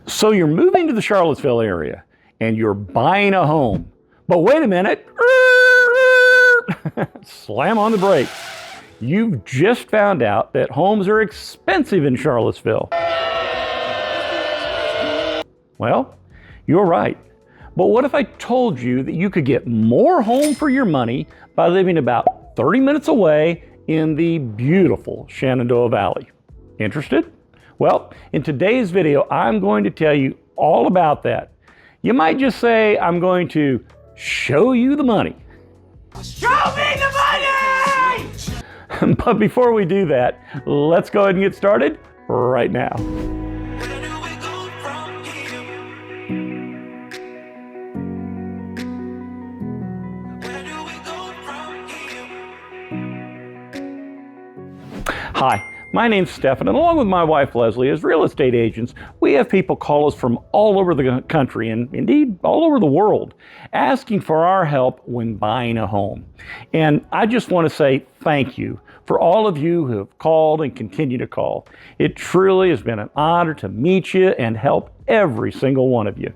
So you're moving to the Charlottesville area and you're buying a home. But wait a minute. Slam on the brakes. You've just found out that homes are expensive in Charlottesville. Well, you're right. But what if I told you that you could get more home for your money by living about 30 minutes away in the beautiful Shenandoah Valley? Interested? Well, in today's video, I'm going to tell you all about that. You might just say, I'm going to show you the money. Show me the money! But before we do that, let's go ahead and get started right now. Hi, my name's Stephen, and along with my wife Leslie, as real estate agents, we have people call us from all over the country and indeed all over the world asking for our help when buying a home. And I just want to say thank you for all of you who have called and continue to call. It truly has been an honor to meet you and help every single one of you.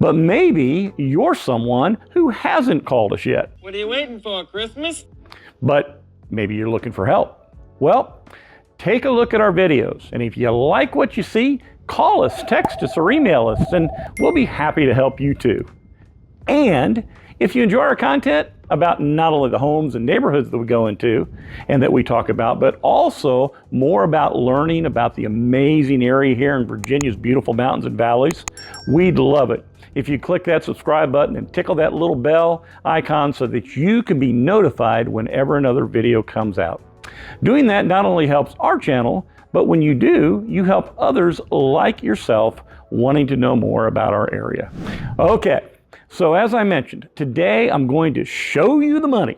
But maybe you're someone who hasn't called us yet. What are you waiting for, Christmas? But maybe you're looking for help. Well, take a look at our videos, and if you like what you see, call us, text us, or email us, and we'll be happy to help you too. And if you enjoy our content about not only the homes and neighborhoods that we go into and that we talk about, but also more about learning about the amazing area here in Virginia's beautiful mountains and valleys, we'd love it if you click that subscribe button and tickle that little bell icon so that you can be notified whenever another video comes out. Doing that not only helps our channel, but when you do, you help others like yourself wanting to know more about our area. Okay, so as I mentioned, today I'm going to show you the money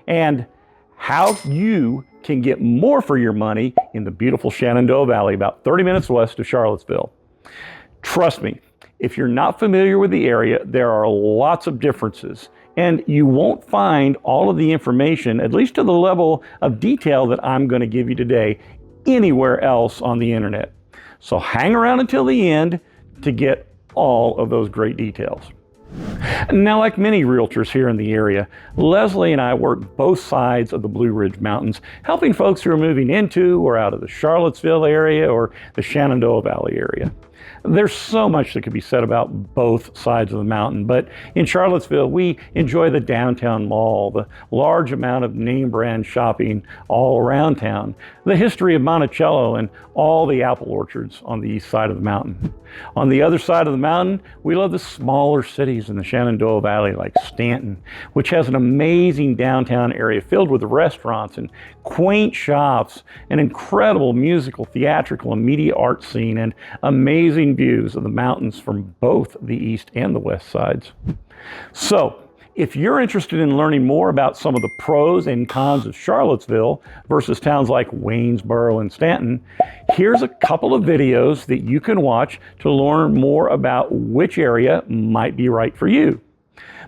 and how you can get more for your money in the beautiful Shenandoah Valley, about 30 minutes west of Charlottesville. Trust me, if you're not familiar with the area, there are lots of differences. And you won't find all of the information, at least to the level of detail that I'm going to give you today, anywhere else on the internet. So hang around until the end to get all of those great details. Now, like many realtors here in the area, Leslie and I work both sides of the Blue Ridge Mountains, helping folks who are moving into or out of the Charlottesville area or the Shenandoah Valley area. There's so much that could be said about both sides of the mountain, but in Charlottesville, we enjoy the downtown mall, the large amount of name brand shopping all around town, the history of Monticello, and all the apple orchards on the east side of the mountain. On the other side of the mountain, we love the smaller cities in the Shenandoah Valley like Stanton, which has an amazing downtown area filled with restaurants and quaint shops, an incredible musical, theatrical, and media art scene, and amazing views of the mountains from both the east and the west sides. So, if you're interested in learning more about some of the pros and cons of Charlottesville versus towns like Waynesboro and Stanton, here's a couple of videos that you can watch to learn more about which area might be right for you.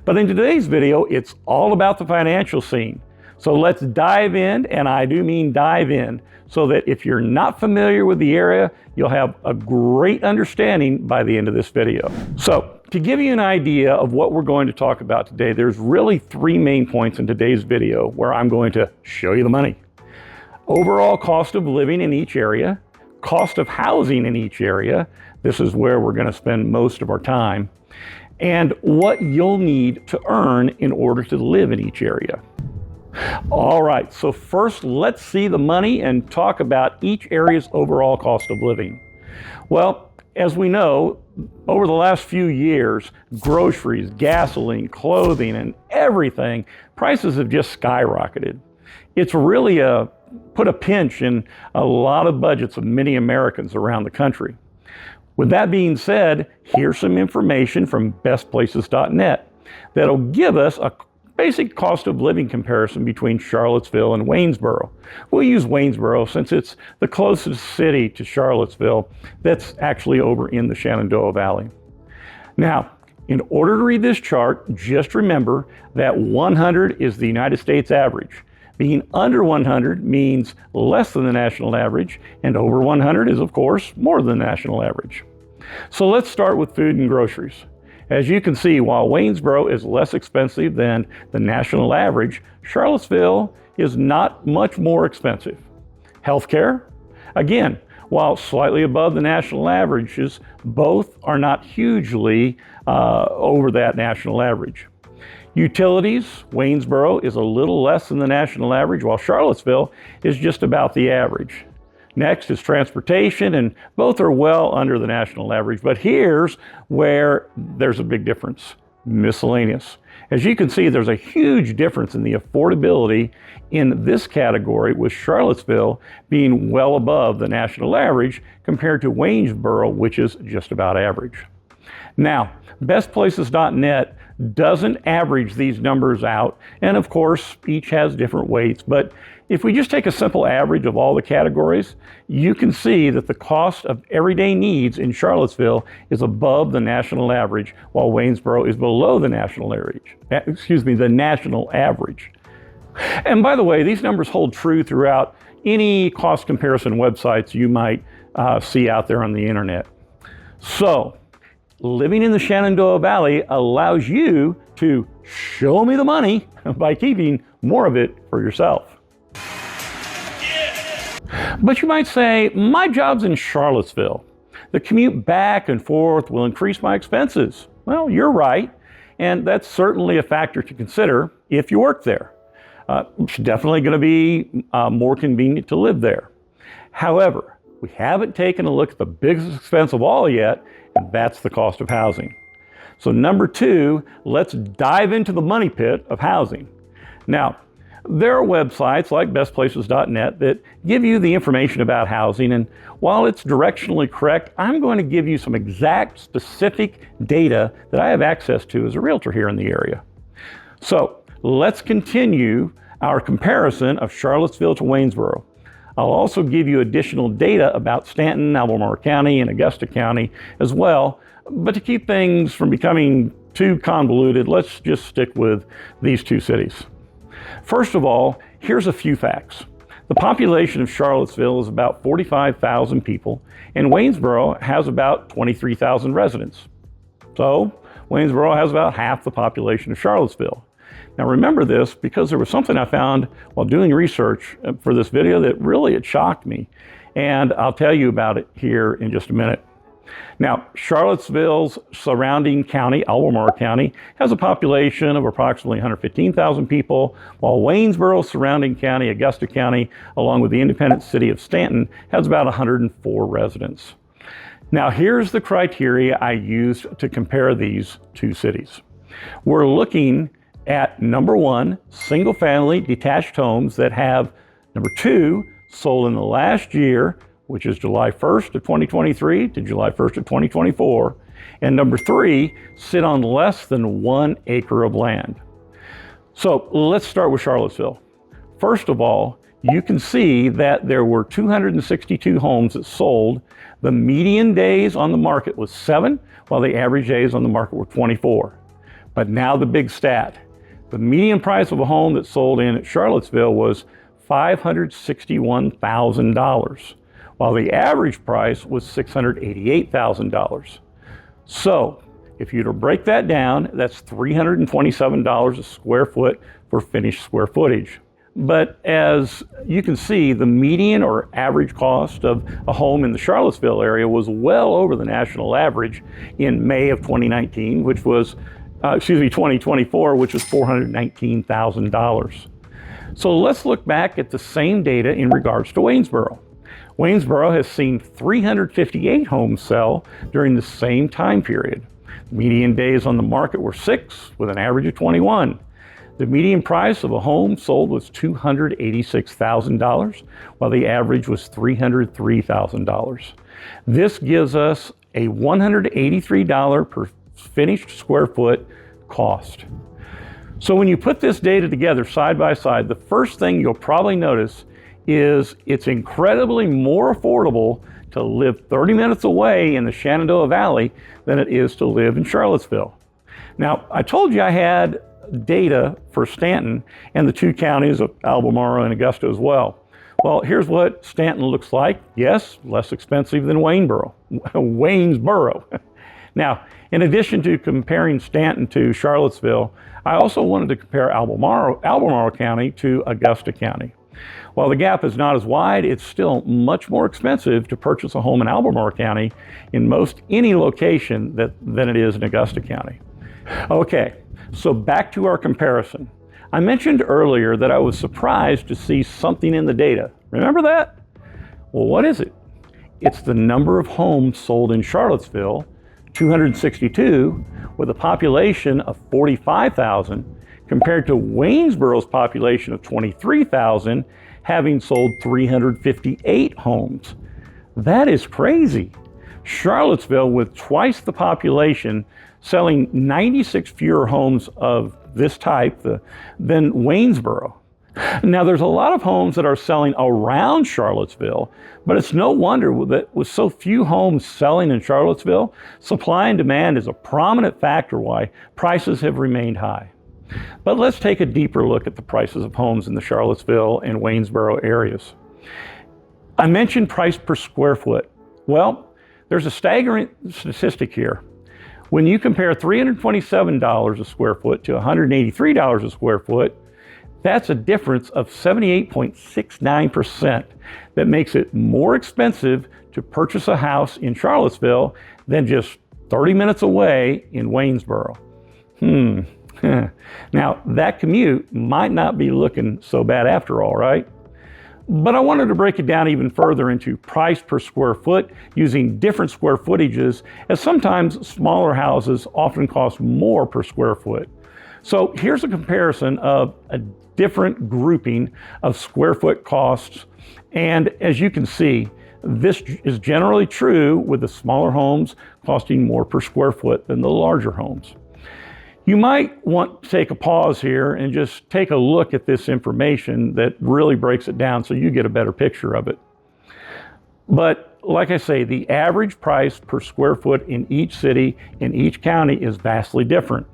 But in today's video, it's all about the financial scene. So let's dive in, and I do mean dive in, so that if you're not familiar with the area, you'll have a great understanding by the end of this video. So, to give you an idea of what we're going to talk about today, there's really three main points in today's video where I'm going to show you the money. Overall cost of living in each area, cost of housing in each area, this is where we're going to spend most of our time, and what you'll need to earn in order to live in each area. All right, so first let's see the money and talk about each area's overall cost of living. Well, as we know, over the last few years, groceries, gasoline, clothing, and everything, prices have just skyrocketed. It's really put a pinch in a lot of budgets of many Americans around the country. With that being said, here's some information from bestplaces.net that'll give us a basic cost of living comparison between Charlottesville and Waynesboro. We'll use Waynesboro since it's the closest city to Charlottesville that's actually over in the Shenandoah Valley. Now, in order to read this chart, just remember that 100 is the United States average. Being under 100 means less than the national average, and over 100 is, of course, more than the national average. So let's start with food and groceries. As you can see, while Waynesboro is less expensive than the national average, Charlottesville is not much more expensive. Healthcare, again, while slightly above the national averages, both are not hugely over that national average. Utilities, Waynesboro is a little less than the national average, while Charlottesville is just about the average. Next is transportation, and both are well under the national average, but here's where there's a big difference: miscellaneous. As you can see, there's a huge difference in the affordability in this category, with Charlottesville being well above the national average compared to Waynesboro, which is just about average. Now, bestplaces.net doesn't average these numbers out, and of course, each has different weights, but if we just take a simple average of all the categories, you can see that the cost of everyday needs in Charlottesville is above the national average, while Waynesboro is below the national average. The national average. And by the way, these numbers hold true throughout any cost comparison websites you might see out there on the internet. So, living in the Shenandoah Valley allows you to show me the money by keeping more of it for yourself. But you might say, my job's in Charlottesville. The commute back and forth will increase my expenses. Well, you're right, and that's certainly a factor to consider if you work there. It's definitely going to be more convenient to live there. However, we haven't taken a look at the biggest expense of all yet, and that's the cost of housing. So number 2, let's dive into the money pit of housing. Now, there are websites like bestplaces.net that give you the information about housing, and while it's directionally correct, I'm going to give you some exact, specific data that I have access to as a realtor here in the area. So let's continue our comparison of Charlottesville to Waynesboro. I'll also give you additional data about Stanton, Albemarle County, and Augusta County as well, but to keep things from becoming too convoluted, let's just stick with these 2 cities. First of all, here's a few facts. The population of Charlottesville is about 45,000 people, and Waynesboro has about 23,000 residents. So, Waynesboro has about half the population of Charlottesville. Now remember this because there was something I found while doing research for this video that really it shocked me, and I'll tell you about it here in just a minute. Now, Charlottesville's surrounding county, Albemarle County, has a population of approximately 115,000 people, while Waynesboro's surrounding county, Augusta County, along with the independent city of Stanton, has about 104 residents. Now, here's the criteria I used to compare these 2 cities. We're looking at number 1, single-family detached homes that have, number 2, sold in the last year, which is July 1st of 2023 to July 1st of 2024, and number 3, sit on less than 1 acre of land. So let's start with Charlottesville. First of all, you can see that there were 262 homes that sold. The median days on the market was 7, while the average days on the market were 24. But now the big stat. The median price of a home that sold in at Charlottesville was $561,000. while the average price was $688,000. So if you were to break that down, that's $327 a square foot for finished square footage. But as you can see, the median or average cost of a home in the Charlottesville area was well over the national average in May of 2019, which was, 2024, which was $419,000. So let's look back at the same data in regards to Waynesboro. Waynesboro has seen 358 homes sell during the same time period. Median days on the market were 6, with an average of 21. The median price of a home sold was $286,000, while the average was $303,000. This gives us a $183 per finished square foot cost. So when you put this data together side by side, the first thing you'll probably notice is it's incredibly more affordable to live 30 minutes away in the Shenandoah Valley than it is to live in Charlottesville. Now, I told you I had data for Stanton and the 2 counties of Albemarle and Augusta as well. Well, here's what Stanton looks like. Yes, less expensive than Waynesboro. Waynesboro. Now, in addition to comparing Stanton to Charlottesville, I also wanted to compare Albemarle County to Augusta County. While the gap is not as wide, it's still much more expensive to purchase a home in Albemarle County in most any location than it is in Augusta County. Okay, so back to our comparison. I mentioned earlier that I was surprised to see something in the data. Remember that? Well, what is it? It's the number of homes sold in Charlottesville, 262, with a population of 45,000, compared to Waynesboro's population of 23,000, having sold 358 homes. That is crazy. Charlottesville, with twice the population, selling 96 fewer homes of this type than Waynesboro. Now, there's a lot of homes that are selling around Charlottesville, but it's no wonder that with so few homes selling in Charlottesville, supply and demand is a prominent factor why prices have remained high. But let's take a deeper look at the prices of homes in the Charlottesville and Waynesboro areas. I mentioned price per square foot. Well, there's a staggering statistic here. When you compare $327 a square foot to $183 a square foot, that's a difference of 78.69% that makes it more expensive to purchase a house in Charlottesville than just 30 minutes away in Waynesboro. Now, that commute might not be looking so bad after all, right? But I wanted to break it down even further into price per square foot using different square footages, as sometimes smaller houses often cost more per square foot. So here's a comparison of a different grouping of square foot costs. And as you can see, this is generally true with the smaller homes costing more per square foot than the larger homes. You might want to take a pause here and just take a look at this information that really breaks it down so you get a better picture of it. But like I say, the average price per square foot in each city, in each county is vastly different.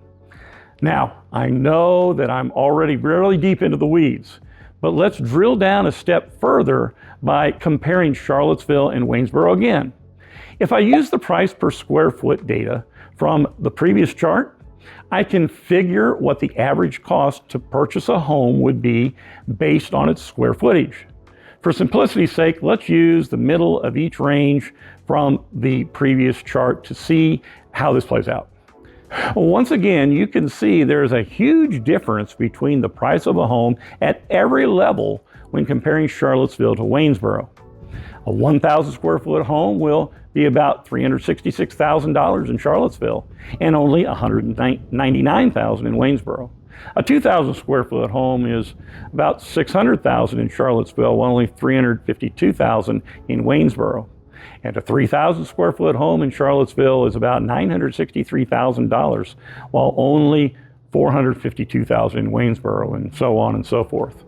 Now, I know that I'm already really deep into the weeds, but let's drill down a step further by comparing Charlottesville and Waynesboro again. If I use the price per square foot data from the previous chart, I can figure what the average cost to purchase a home would be based on its square footage. For simplicity's sake, let's use the middle of each range from the previous chart to see how this plays out. Once again, you can see there's a huge difference between the price of a home at every level when comparing Charlottesville to Waynesboro. A 1,000 square foot home will be about $366,000 in Charlottesville and only $199,000 in Waynesboro. A 2,000 square foot home is about $600,000 in Charlottesville, while only $352,000 in Waynesboro. And a 3,000 square foot home in Charlottesville is about $963,000, while only $452,000 in Waynesboro, and so on and so forth.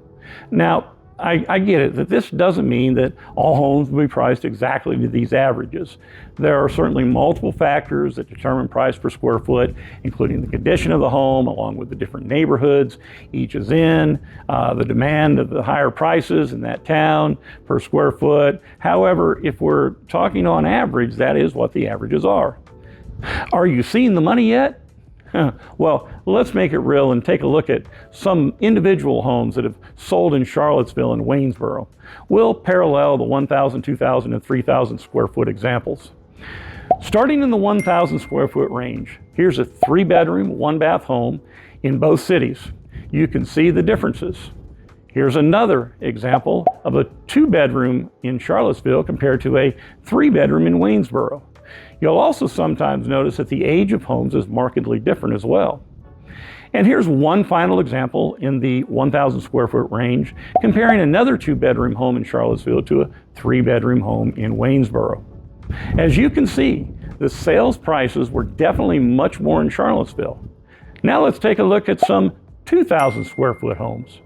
Now, I get it that this doesn't mean that all homes will be priced exactly to these averages. There are certainly multiple factors that determine price per square foot, including the condition of the home, along with the different neighborhoods each is in, the demand of the higher prices in that town per square foot. However, if we're talking on average, that is what the averages are. Are you seeing the money yet? Well, let's make it real and take a look at some individual homes that have sold in Charlottesville and Waynesboro. We'll parallel the 1,000, 2,000, and 3,000 square foot examples. Starting in the 1,000 square foot range, here's a 3-bedroom, 1-bath home in both cities. You can see the differences. Here's another example of a 2-bedroom in Charlottesville compared to a 3-bedroom in Waynesboro. You'll also sometimes notice that the age of homes is markedly different as well. And here's one final example in the 1,000 square foot range, comparing another 2-bedroom home in Charlottesville to a 3-bedroom home in Waynesboro. As you can see, the sales prices were definitely much more in Charlottesville. Now let's take a look at some 2,000 square foot homes.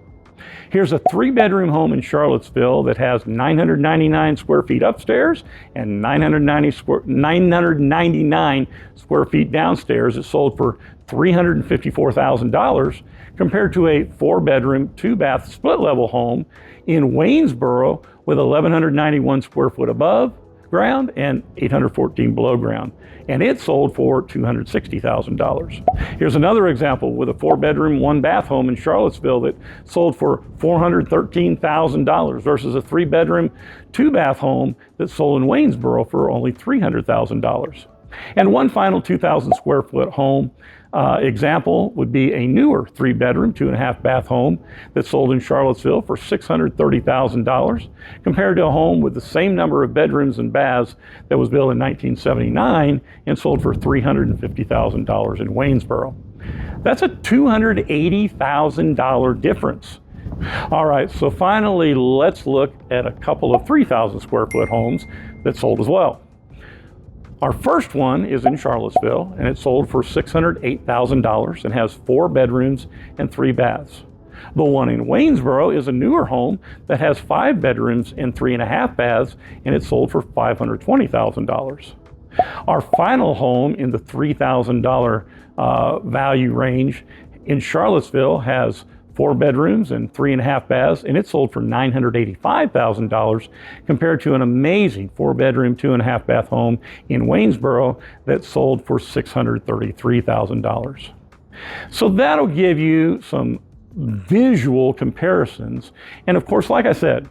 Here's a 3-bedroom home in Charlottesville that has 999 square feet upstairs and 999 square feet downstairs. It sold for $354,000 compared to a 4-bedroom, 2-bath split level home in Waynesboro with 1,191 square foot above, ground and 814 below ground. And it sold for $260,000. Here's another example with a 4-bedroom, 1-bath home in Charlottesville that sold for $413,000 versus a 3-bedroom, 2-bath home that sold in Waynesboro for only $300,000. And one final 2,000 square foot home example would be a newer 3-bedroom, 2.5-bath home that sold in Charlottesville for $630,000 compared to a home with the same number of bedrooms and baths that was built in 1979 and sold for $350,000 in Waynesboro. That's a $280,000 difference. All right, so finally, let's look at a couple of 3,000 square foot homes that sold as well. Our first one is in Charlottesville, and it sold for $608,000 and has 4 bedrooms and 3 baths. The one in Waynesboro is a newer home that has 5 bedrooms and 3.5 baths, and it sold for $520,000. Our final home in the $3,000 value range in Charlottesville has 4 bedrooms and 3.5 baths, and it sold for $985,000 compared to an amazing 4-bedroom, 2.5-bath home in Waynesboro that sold for $633,000. So that'll give you some visual comparisons. And of course, like I said,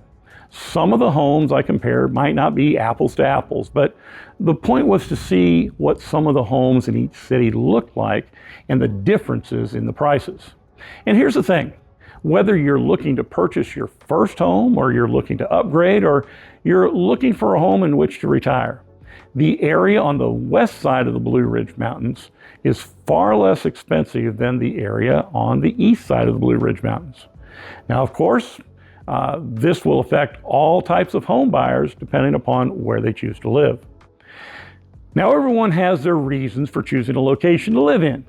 some of the homes I compared might not be apples to apples, but the point was to see what some of the homes in each city looked like and the differences in the prices. And here's the thing, whether you're looking to purchase your first home or you're looking to upgrade or you're looking for a home in which to retire, the area on the west side of the Blue Ridge Mountains is far less expensive than the area on the east side of the Blue Ridge Mountains. Now, of course, this will affect all types of home buyers depending upon where they choose to live. Now, everyone has their reasons for choosing a location to live in.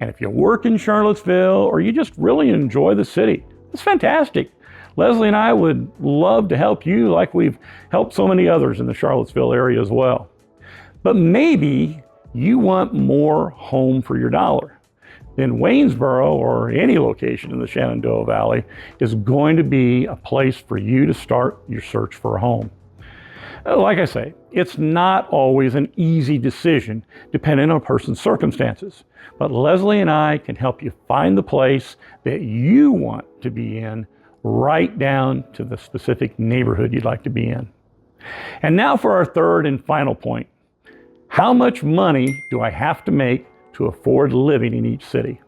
And if you work in Charlottesville or you just really enjoy the city, it's fantastic. Leslie and I would love to help you like we've helped so many others in the Charlottesville area as well. But maybe you want more home for your dollar. Then Waynesboro or any location in the Shenandoah Valley is going to be a place for you to start your search for a home. Like I say, it's not always an easy decision depending on a person's circumstances, but Leslie and I can help you find the place that you want to be in, right down to the specific neighborhood you'd like to be in. And now for our third and final point. How much money do I have to make to afford living in each city?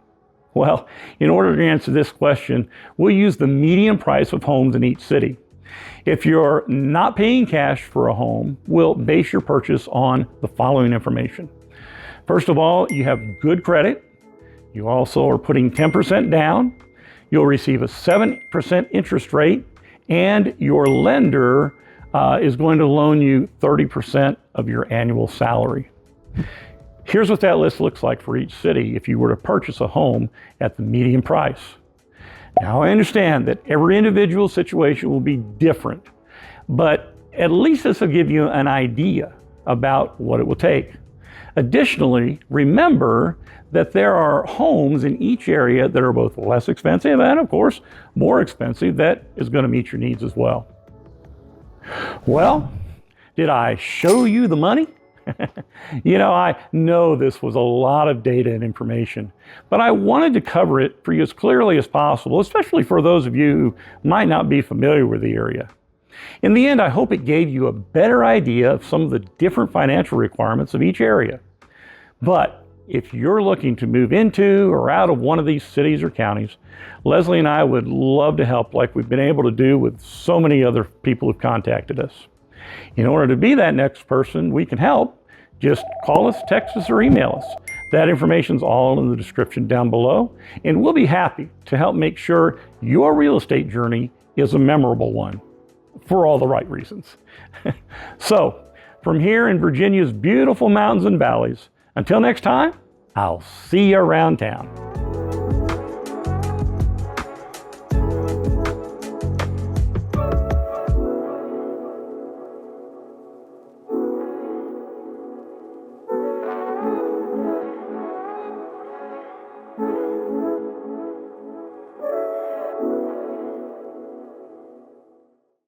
Well, in order to answer this question, we'll use the median price of homes in each city. If you're not paying cash for a home, we'll base your purchase on the following information. First of all, you have good credit. You also are putting 10% down. You'll receive a 7% interest rate, and your lender is going to loan you 30% of your annual salary. Here's what that list looks like for each city if you were to purchase a home at the median price. Now, I understand that every individual situation will be different, but at least this will give you an idea about what it will take. Additionally, remember that there are homes in each area that are both less expensive and, of course, more expensive that is going to meet your needs as well. Well, did I show you the money? You know, I know this was a lot of data and information, but I wanted to cover it for you as clearly as possible, especially for those of you who might not be familiar with the area. In the end, I hope it gave you a better idea of some of the different financial requirements of each area. But if you're looking to move into or out of one of these cities or counties, Leslie and I would love to help like we've been able to do with so many other people who've contacted us. In order to be that next person we can help, just call us, text us, or email us. That information's all in the description down below, and we'll be happy to help make sure your real estate journey is a memorable one for all the right reasons. So, from here in Virginia's beautiful mountains and valleys, until next time, I'll see you around town.